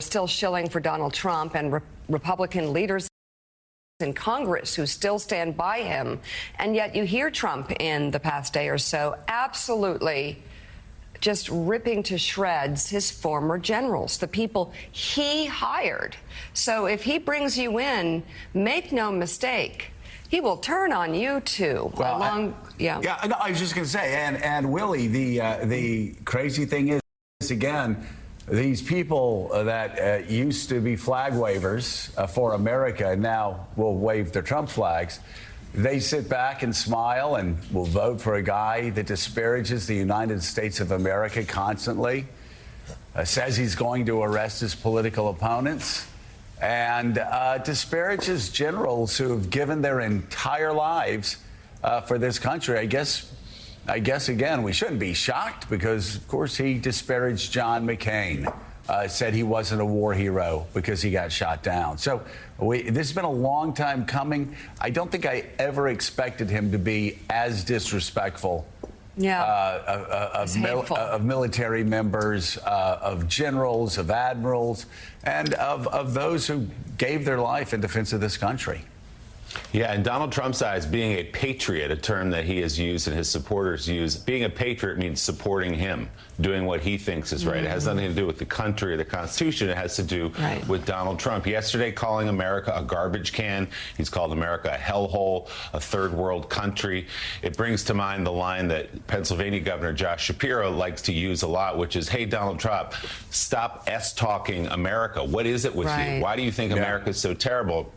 still shilling for Donald Trump, and Republican leaders in Congress who still stand by him. And yet you hear Trump in the past day or so absolutely just ripping to shreds his former generals, the people he hired. So if he brings you in, make no mistake, he will turn on you too. Well, I was just going to say, and Willie, the crazy thing is, again, these people that used to be flag wavers for America now will wave their Trump flags. They sit back and smile and will vote for a guy that disparages the United States of America constantly, says he's going to arrest his political opponents, and disparages generals who have given their entire lives for this country. I guess, again, we shouldn't be shocked because, of course, he disparaged John McCain, said he wasn't a war hero because he got shot down. So this has been a long time coming. I don't think I ever expected him to be as disrespectful of military members, of generals, of admirals, and of those who gave their life in defense of this country. Yeah, in Donald Trump's eyes, being a patriot, a term that he has used and his supporters use, being a patriot means supporting him, doing what he thinks is right. It has nothing to do with the country or the Constitution. It has to do with Donald Trump. Yesterday, calling America a garbage can. He's called America a hellhole, a third world country. It brings to mind the line that Pennsylvania Governor Josh Shapiro likes to use a lot, which is, hey, Donald Trump, stop S-talking America. What is it with you? Why do you think America is so terrible?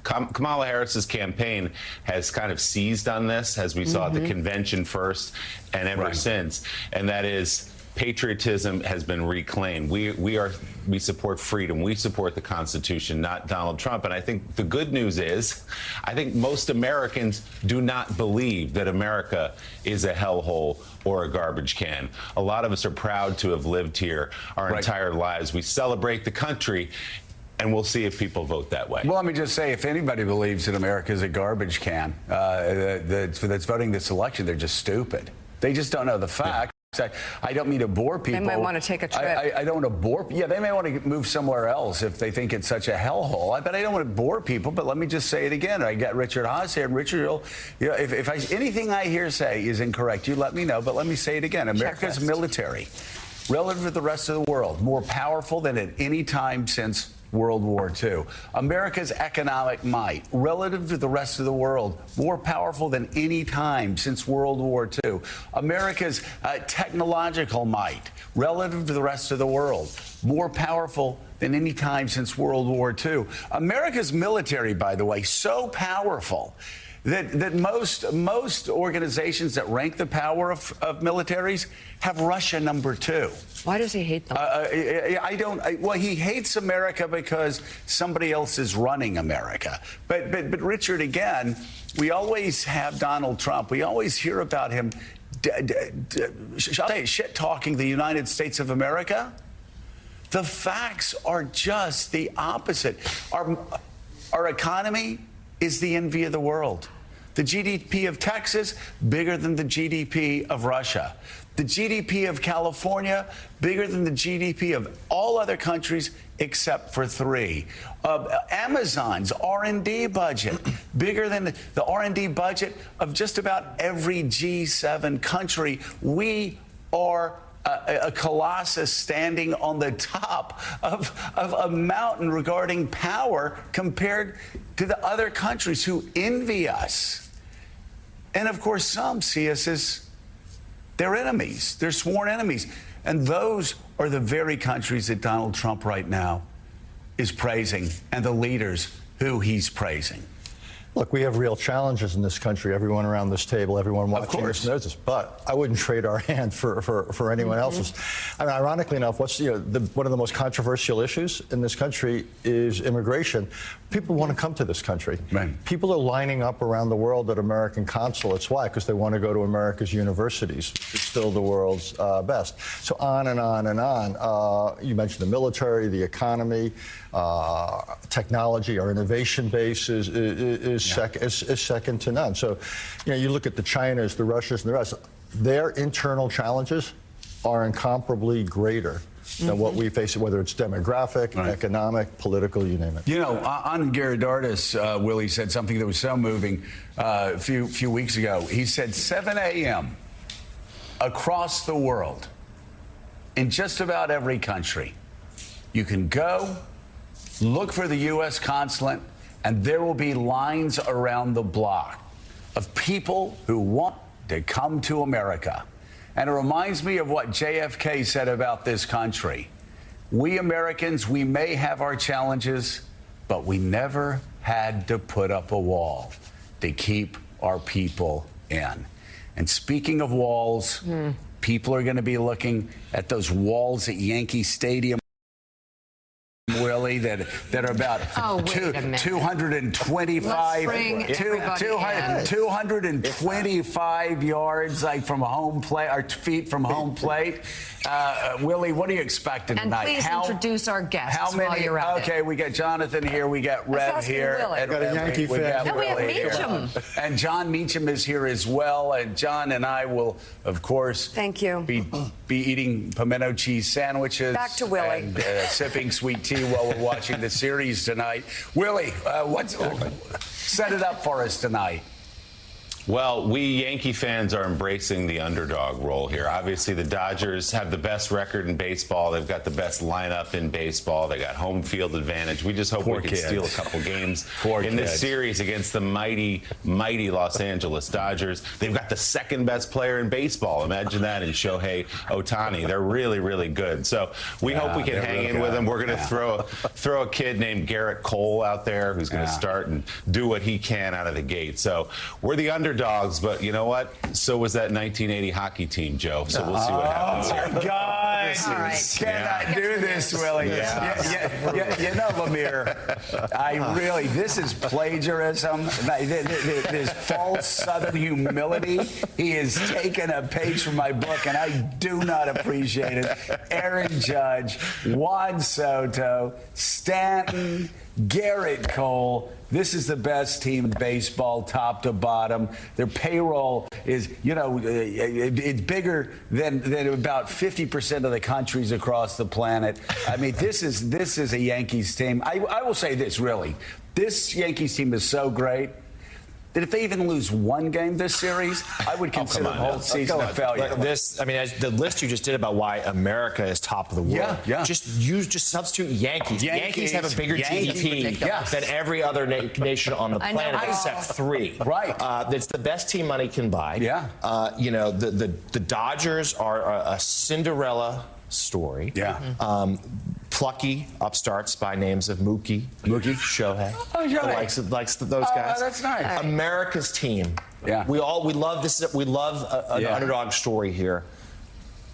Kamala Harris's campaign has kind of seized on this, as we saw at the convention first and ever since, and that is patriotism has been reclaimed. We support freedom. We support the Constitution, not Donald Trump. And I think the good news is, I think most Americans do not believe that America is a hellhole or a garbage can. A lot of us are proud to have lived here our entire lives. We celebrate the country. And we'll see if people vote that way. Well, let me just say, if anybody believes that America is a garbage can that's voting this election, they're just stupid. They just don't know the facts. I don't mean to bore people. They might want to take a trip. I don't want to bore. Yeah, they may want to move somewhere else if they think it's such a hellhole. But I don't want to bore people. But let me just say it again. I got Richard Haas here, and Richard, if anything I hear say is incorrect, you let me know. But let me say it again. America's military, relative to the rest of the world, more powerful than at any time since World War II. America's economic might, relative to the rest of the world, more powerful than any time since World War II. America's technological might, relative to the rest of the world, more powerful than any time since World War II. America's military, by the way, so powerful that most organizations that rank the power of militaries have Russia number 2. Why does he hate them? Well, he hates America because somebody else is running America. But Richard, again, we always have Donald Trump. We always hear about him, shall I say, shit-talking the United States of America. The facts are just the opposite. Our economy is the envy of the world. The GDP of Texas, bigger than the GDP of Russia. The GDP of California, bigger than the GDP of all other countries except for 3. Amazon's R&D budget, bigger than the R&D budget of just about every G7 country. We are a colossus standing on the top of a mountain regarding power compared to the other countries who envy us. And, of course, some see us as their enemies, their sworn enemies. And those are the very countries that Donald Trump right now is praising, and the leaders who he's praising. Look, we have real challenges in this country. Everyone around this table, everyone watching this knows this. But I wouldn't trade our hand for anyone else's. I mean, ironically enough, one of the most controversial issues in this country is immigration. People want to come to this country. Right. People are lining up around the world at American consulates. Why? Because they want to go to America's universities. It's still the world's best. So on and on and on. You mentioned the military, the economy, technology. Our innovation base is second to none. So, you look at the Chinas, the Russias, and the rest. Their internal challenges are incomparably greater than what we face, whether it's demographic, economic, political, you name it. You know, on Ghirardellis, Willie said something that was so moving a few weeks ago. He said 7 a.m. across the world, in just about every country, you can go, look for the U.S. consulate, and there will be lines around the block of people who want to come to America. And it reminds me of what JFK said about this country. We Americans, we may have our challenges, but we never had to put up a wall to keep our people in. And speaking of walls, people are going to be looking at those walls at Yankee Stadium, Willie, that are about 225 yards, like from home plate, or feet from home plate. Willie, what are you expecting tonight? And please introduce our guests while you're at Okay, we got Jonathan here, we got Rev here. We got a Yankee fan. No, we have Meacham. And John Meacham is here as well. And John and I will, of course, thank you, be eating pimento cheese sandwiches. Back to Willie. And sipping sweet tea while we're watching the series tonight. Willie, set it up for us tonight. Well, we Yankee fans are embracing the underdog role here. Obviously, the Dodgers have the best record in baseball. They've got the best lineup in baseball. They got home field advantage. We just hope we can steal a couple games in this series against the mighty, mighty Los Angeles Dodgers. They've got the second best player in baseball. Imagine that in Shohei Ohtani. They're really, really good. So we hope we can hang in with them. We're going to throw a kid named Garrett Cole out there who's going to start and do what he can out of the gate. So we're the underdogs, but you know what? So was that 1980 hockey team, Joe. So we'll see what happens here. Oh, God. All right. Cannot do this, Willie. You know, Lemire, this is plagiarism. This false Southern humility. He has taken a page from my book, and I do not appreciate it. Aaron Judge, Juan Soto, Stanton, Garrett Cole. This is the best team in baseball, top to bottom. Their payroll is, it's bigger than about 50% of the countries across the planet. I mean, this is a Yankees team. I will say this, really. This Yankees team is so great that if they even lose one game this series, I would consider the whole season a failure. As the list you just did about why America is top of the world. Just substitute Yankees. Yankees have a bigger GDP than every other nation on the planet except three. Right. It's the best team money can buy. Yeah. The Dodgers are a Cinderella story. Yeah. Plucky upstarts by names of Mookie, Shohei. Oh, Shohei. The likes of those guys. Oh, that's nice. America's team. Yeah. We love this. We love an underdog story here.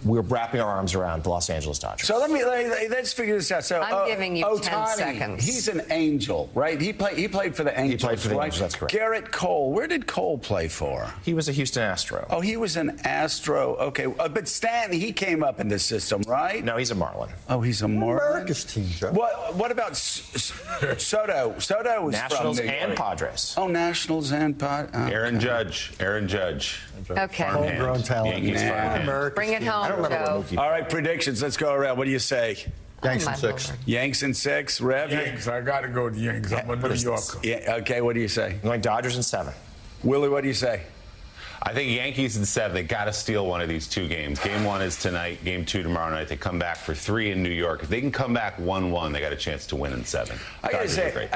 We're wrapping our arms around the Los Angeles Dodgers. So let's figure this out. So I'm giving you 10 Ohtani, seconds. He's an Angel, right? He played for the Angels. He played for the right? Angels, that's correct. Garrett Cole, where did Cole play for? He was a Houston Astro. Oh, he was an Astro. Okay, but Stanton, he came up in this system, right? No, he's a Marlin. Oh, he's a Marlin. America's team, Joe. What about Soto? Soto was Nationals from and Padres. Oh, Nationals and Padres. Okay. Aaron Judge. Okay. Homegrown talent. Yankees farmhand. Bring it home, Joe. All right, predictions. Let's go around. What do you say? Yanks my in 6. Lord. Yanks in 6. Rev? Yanks. I got to go with the Yanks. I'm a New Yorker. Yeah, okay, what do you say? I'm going Dodgers in 7. Willie, what do you say? I think Yankees in 7. They got to steal one of these two games. Game 1 is tonight. Game 2 tomorrow night. They come back for 3 in New York. If they can come back 1-1, they got a chance to win in 7. I gotta say,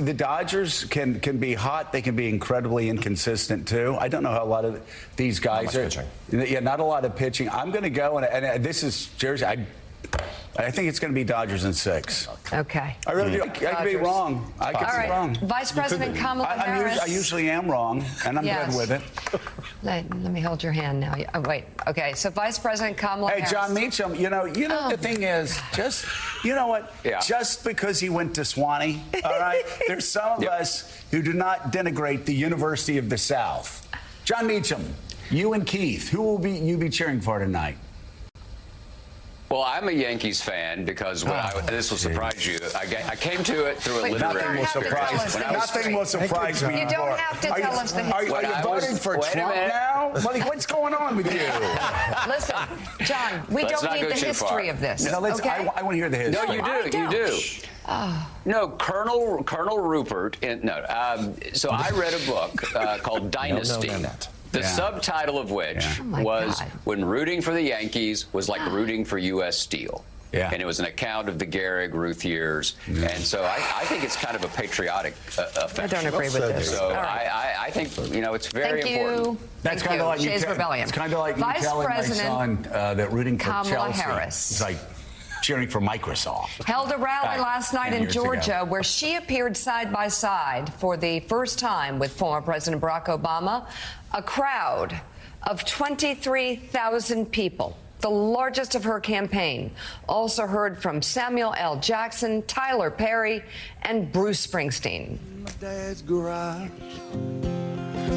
the Dodgers can be hot. They can be incredibly inconsistent too. I don't know how a lot of these guys are. Pitching. Yeah, not a lot of pitching. I'm going to go and this is Jersey. I think it's going to be Dodgers in 6. Okay. I really do. I could be wrong. I could be wrong. Vice President Kamala Harris. I usually am wrong, and I'm good with it. Let me hold your hand now. Oh, wait. Okay. So Vice President Kamala Harris. Hey, John Meacham, the thing is, just because he went to Swanee, all right, there's some of us who do not denigrate the University of the South. John Meacham, you and Keith, who will you be cheering for tonight? Well, I'm a Yankees fan because this will surprise you. I came to it through a literary. Nothing will surprise me. You don't have to tell us the history. Are you voting for Trump now? What's going on with you? Listen, John, we don't need the history of this. No, okay? I want to hear the history. No, you do. You do. No, Colonel Rupert. So I read a book called Dynasty. The subtitle of which was When Rooting for the Yankees Was Like Rooting for U.S. Steel. Yeah. And it was an account of the Gehrig Ruth years. And so I think it's kind of a patriotic effect. I don't agree with this. So I think, it's very important. That's kind of like Shays Rebellion. It's kind of like me telling my son that rooting for Kamala Chelsea Harris. is like cheering for Microsoft. Held a rally last night in Georgia where she appeared side by side for the first time with former President Barack Obama. A crowd of 23,000 people, the largest of her campaign. Also heard from Samuel L. Jackson, Tyler Perry, and Bruce Springsteen. My dad's garage,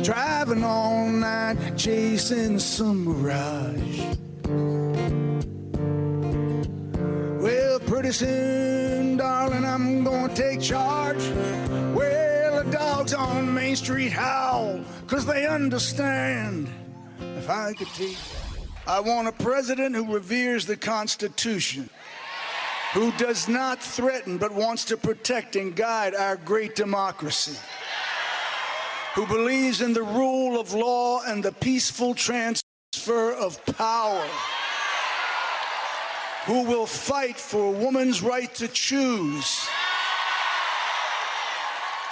driving all night, chasing some mirage. Well, pretty soon, darling, I'm gonna take charge. Well, the dogs on Main Street howl, 'cause they understand. If I could teach, I want a president who reveres the Constitution, who does not threaten but wants to protect and guide our great democracy, who believes in the rule of law and the peaceful transfer of power, who will fight for a woman's right to choose,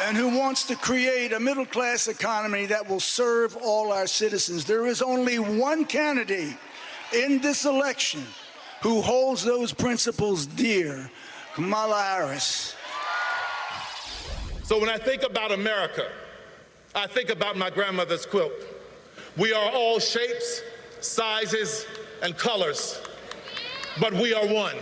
and who wants to create a middle-class economy that will serve all our citizens. There is only one candidate in this election who holds those principles dear, Kamala Harris. So when I think about America, I think about my grandmother's quilt. We are all shapes, sizes, and colors, but we are one.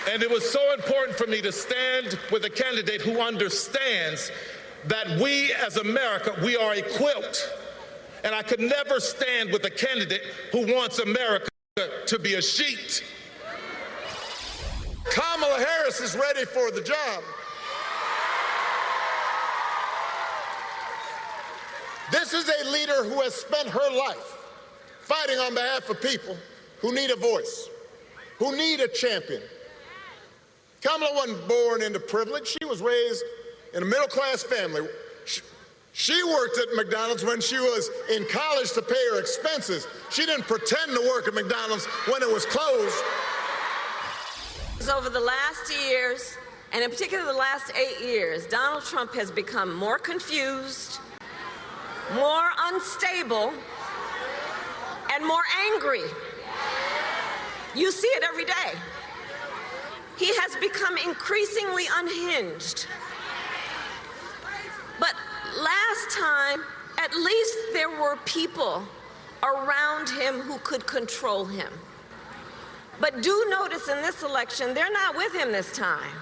And it was so important for me to stand with a candidate who understands that we as America, we are equipped. And I could never stand with a candidate who wants America to be a sheet. Kamala Harris is ready for the job. This is a leader who has spent her life fighting on behalf of people who need a voice, who need a champion. Kamala wasn't born into privilege. She was raised in a middle-class family. She worked at McDonald's when she was in college to pay her expenses. She didn't pretend to work at McDonald's when it was closed. Over the last years, and in particular the last 8 years, Donald Trump has become more confused, more unstable, and more angry. You see it every day. He has become increasingly unhinged. But last time, at least there were people around him who could control him. But do notice in this election, they're not with him this time.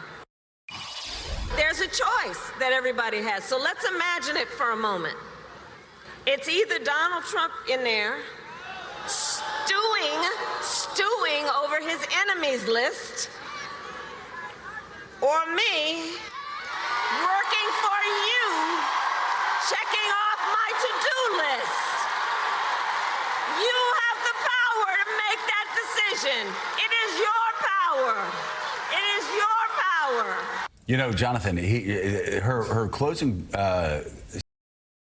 There's a choice that everybody has. So let's imagine it for a moment. It's either Donald Trump in there stewing over his enemies list, or me working for you, checking off my to-do list. You have the power to make that decision. It is your power. It is your power. You know, Jonathan, her closing